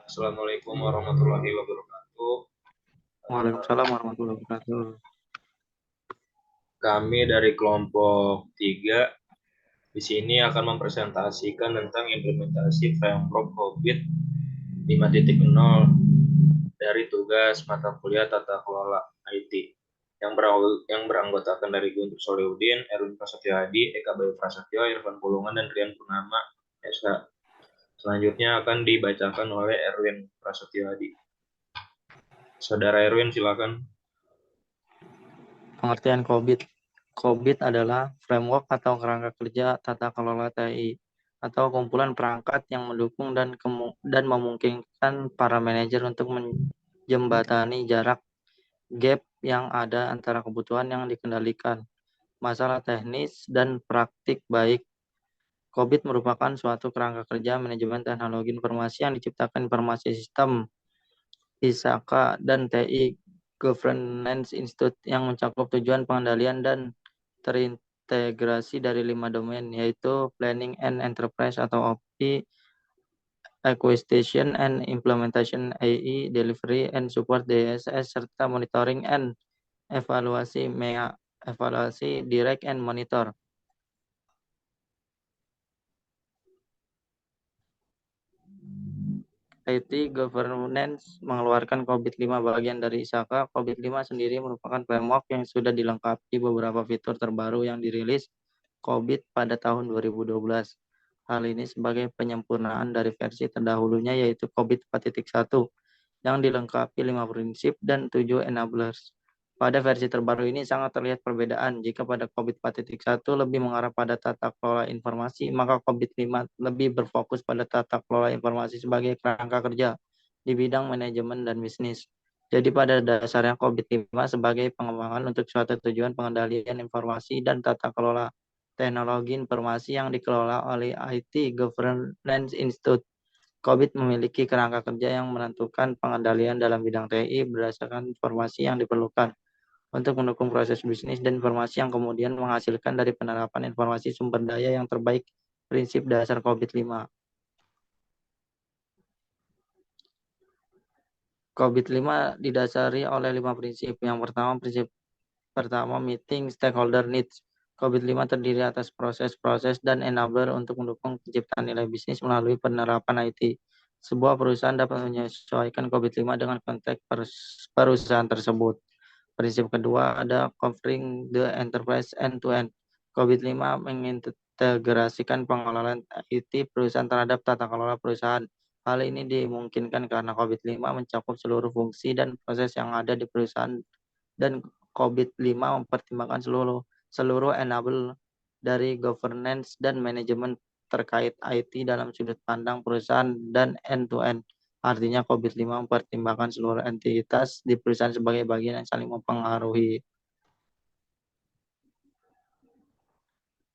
Assalamualaikum warahmatullahi wabarakatuh. Waalaikumsalam warahmatullahi wabarakatuh. Kami dari kelompok 3 di sini akan mempresentasikan tentang implementasi framework COVID 5.0 dari tugas mata kuliah tata kelola IT yang beranggotakan dari Guntur Solihuddin, Erwin Prasetyo Hadi, Eka Bayu Prasetyo, Irfan Pulungan, dan Rian Purnama SH. Selanjutnya akan dibacakan oleh Erwin Prasetyo Hadi. Saudara Erwin, silakan. Pengertian COVID. COVID adalah framework atau kerangka kerja tata kelola TI atau kumpulan perangkat yang mendukung dan memungkinkan para manajer untuk menjembatani jarak gap yang ada antara kebutuhan yang dikendalikan, masalah teknis dan praktik baik. COVID merupakan suatu kerangka kerja manajemen teknologi informasi yang diciptakan informasi sistem ISAKA dan TI Governance Institute yang mencakup tujuan pengendalian dan terintegrasi dari 5 domain, yaitu Planning and Enterprise atau OP, Acquisition and Implementation AI, Delivery and Support DSS, serta Monitoring and Evaluasi MEA, Evaluasi Direct and Monitor. IT Governance mengeluarkan COVID-5 bagian dari ISAKA. COVID-5 sendiri merupakan framework yang sudah dilengkapi beberapa fitur terbaru yang dirilis COVID pada tahun 2012. Hal ini sebagai penyempurnaan dari versi terdahulunya yaitu COVID 4.1 yang dilengkapi 5 prinsip dan 7 enablers. Pada versi terbaru ini sangat terlihat perbedaan. Jika pada COVID 4.1 lebih mengarah pada tata kelola informasi, maka COVID 5 lebih berfokus pada tata kelola informasi sebagai kerangka kerja di bidang manajemen dan bisnis. Jadi pada dasarnya COVID 5 sebagai pengembangan untuk suatu tujuan pengendalian informasi dan tata kelola teknologi informasi yang dikelola oleh IT Governance Institute. COVID memiliki kerangka kerja yang menentukan pengendalian dalam bidang TI berdasarkan informasi yang diperlukan untuk mendukung proses bisnis dan informasi yang kemudian menghasilkan dari penerapan informasi sumber daya yang terbaik prinsip dasar COVID-5. COVID-5 didasari oleh 5 prinsip. Yang pertama, prinsip pertama meeting stakeholder needs. COVID-5 terdiri atas proses-proses dan enabler untuk mendukung penciptaan nilai bisnis melalui penerapan IT. Sebuah perusahaan dapat menyesuaikan COVID-5 dengan konteks perusahaan tersebut. Prinsip kedua ada covering the enterprise end-to-end. COVID-5 mengintegrasikan pengelolaan IT perusahaan terhadap tata kelola perusahaan. Hal ini dimungkinkan karena COVID-5 mencakup seluruh fungsi dan proses yang ada di perusahaan dan COVID-5 mempertimbangkan seluruh enable dari governance dan manajemen terkait IT dalam sudut pandang perusahaan dan end-to-end. Artinya COVID-5 mempertimbangkan seluruh entitas di perusahaan sebagai bagian yang saling mempengaruhi.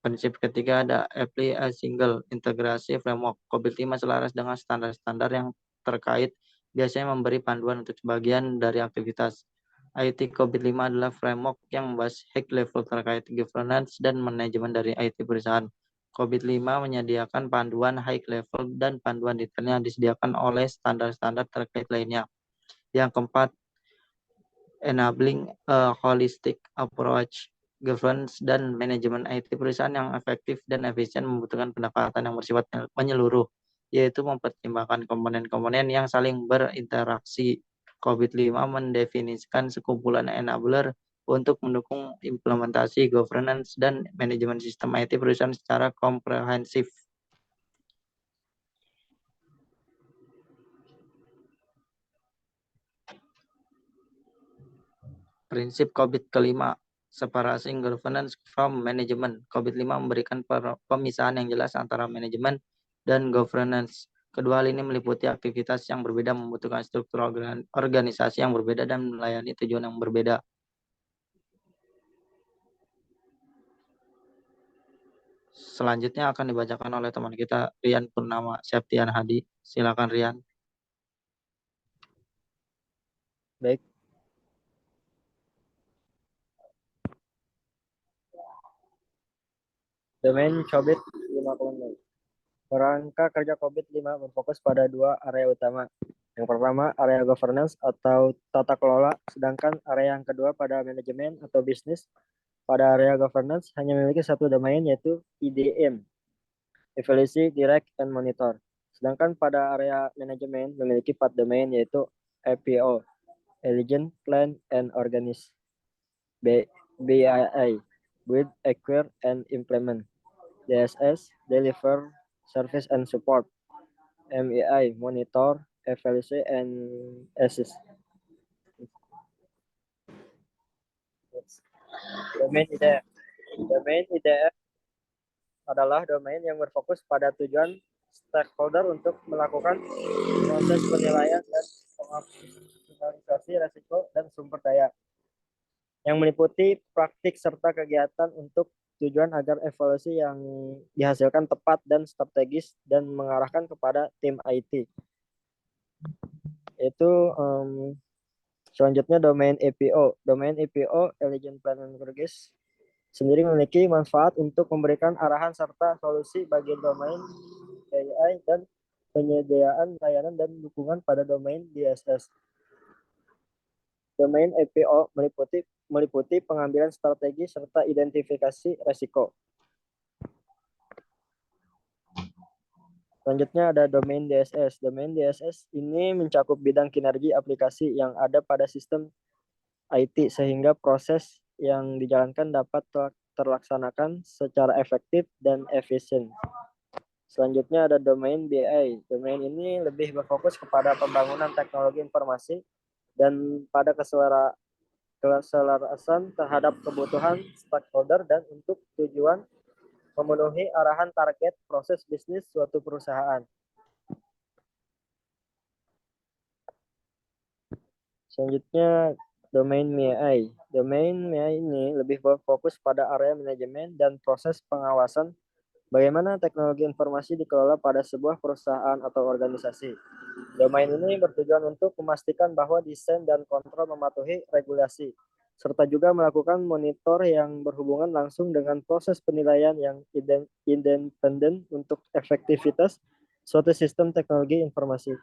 Prinsip ketiga ada apply a single integrasi framework. COVID-5 selaras dengan standar-standar yang terkait biasanya memberi panduan untuk sebagian dari aktivitas. IT COVID-5 adalah framework yang membahas high level terkait governance dan manajemen dari IT perusahaan. COVID-5 menyediakan panduan high level dan panduan detailnya disediakan oleh standar-standar terkait lainnya. Yang keempat, enabling a holistic approach. Governance dan manajemen IT perusahaan yang efektif dan efisien membutuhkan pendekatan yang bersifat menyeluruh, yaitu mempertimbangkan komponen-komponen yang saling berinteraksi. COVID-5 mendefinisikan sekumpulan enabler untuk mendukung implementasi governance dan manajemen sistem IT perusahaan secara komprehensif. Prinsip COVID kelima, separation governance from management. COVID-5 memberikan pemisahan yang jelas antara manajemen dan governance. Kedua hal ini meliputi aktivitas yang berbeda, membutuhkan struktur organisasi yang berbeda dan melayani tujuan yang berbeda. Selanjutnya akan dibacakan oleh teman kita Rian Purnama Septian Hadi. Silakan Rian. Baik. Domain COVID 5.0. Kerangka kerja COVID-5 berfokus pada dua area utama, Yang pertama, area governance atau tata kelola, sedangkan area yang kedua pada manajemen atau bisnis. Pada area governance hanya memiliki satu domain yaitu IDM, Evaluasi, Direct, and Monitor. Sedangkan pada area manajemen memiliki 4 domain yaitu APO, Elegant, Plan, and Organize. BII, Build, Acquire, and Implement. DSS, Deliver, Service, and Support. MEI, Monitor, Evaluate, and Assist. Domain IDF. Domain IDF adalah domain yang berfokus pada tujuan stakeholder untuk melakukan proses penilaian dan pengoptimalisasi risiko dan sumber daya yang meliputi praktik serta kegiatan untuk tujuan agar evaluasi yang dihasilkan tepat dan strategis dan mengarahkan kepada tim IT. Itu selanjutnya domain APO. Domain APO, Elegant Plan and Progress, sendiri memiliki manfaat untuk memberikan arahan serta solusi bagi domain AI dan penyediaan layanan dan dukungan pada domain DSS. Domain APO meliputi pengambilan strategi serta identifikasi resiko. Selanjutnya ada domain DSS. Domain DSS ini mencakup bidang kinerja aplikasi yang ada pada sistem IT sehingga proses yang dijalankan dapat terlaksanakan secara efektif dan efisien. Selanjutnya ada domain BI. Domain ini lebih berfokus kepada pembangunan teknologi informasi dan pada keselarasan terhadap kebutuhan stakeholder dan untuk tujuan memenuhi arahan target proses bisnis suatu perusahaan. Selanjutnya domain MII. Domain MII ini lebih berfokus pada area manajemen dan proses pengawasan bagaimana teknologi informasi dikelola pada sebuah perusahaan atau organisasi. Domain ini bertujuan untuk memastikan bahwa desain dan kontrol mematuhi regulasi, serta juga melakukan monitor yang berhubungan langsung dengan proses penilaian yang independen untuk efektivitas suatu sistem teknologi informasi.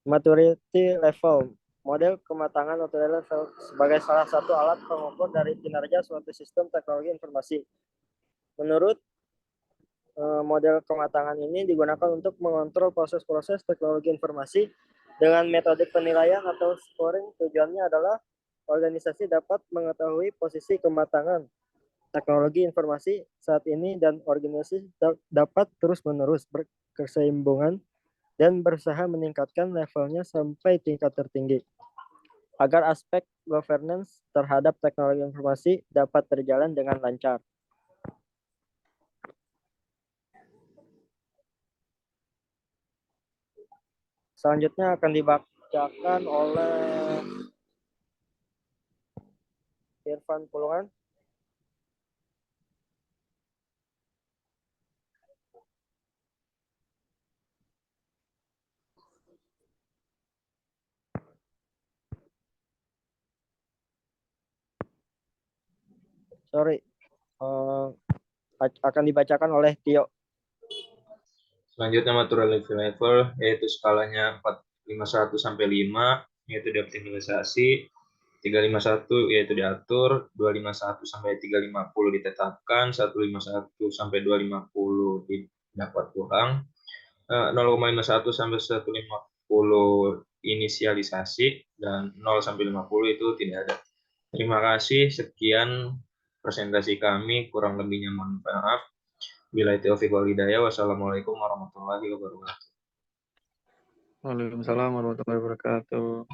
Maturity level. Model kematangan maturity level sebagai salah satu alat pengukur dari kinerja suatu sistem teknologi informasi. Menurut model kematangan ini digunakan untuk mengontrol proses-proses teknologi informasi dengan metode penilaian atau scoring. Tujuannya adalah organisasi dapat mengetahui posisi kematangan teknologi informasi saat ini dan organisasi dapat terus-menerus berkeseimbangan dan berusaha meningkatkan levelnya sampai tingkat tertinggi agar aspek governance terhadap teknologi informasi dapat berjalan dengan lancar. Selanjutnya akan dibacakan oleh Irfan Pulungan. Akan dibacakan oleh Tio. Selanjutnya maturity level yaitu skalanya 451 sampai 5 yaitu dioptimalisasi, 351 yaitu diatur, 251 sampai 350 ditetapkan, 151 sampai 250 didapat kurang, 0,51 sampai 150 inisialisasi dan 0 sampai 50 itu tidak ada. Terima kasih, sekian presentasi kami, kurang lebihnya mohon maaf. Bila taufiq wal hidayah, wassalamualaikum warahmatullahi wabarakatuh. Waalaikumsalam warahmatullahi wabarakatuh.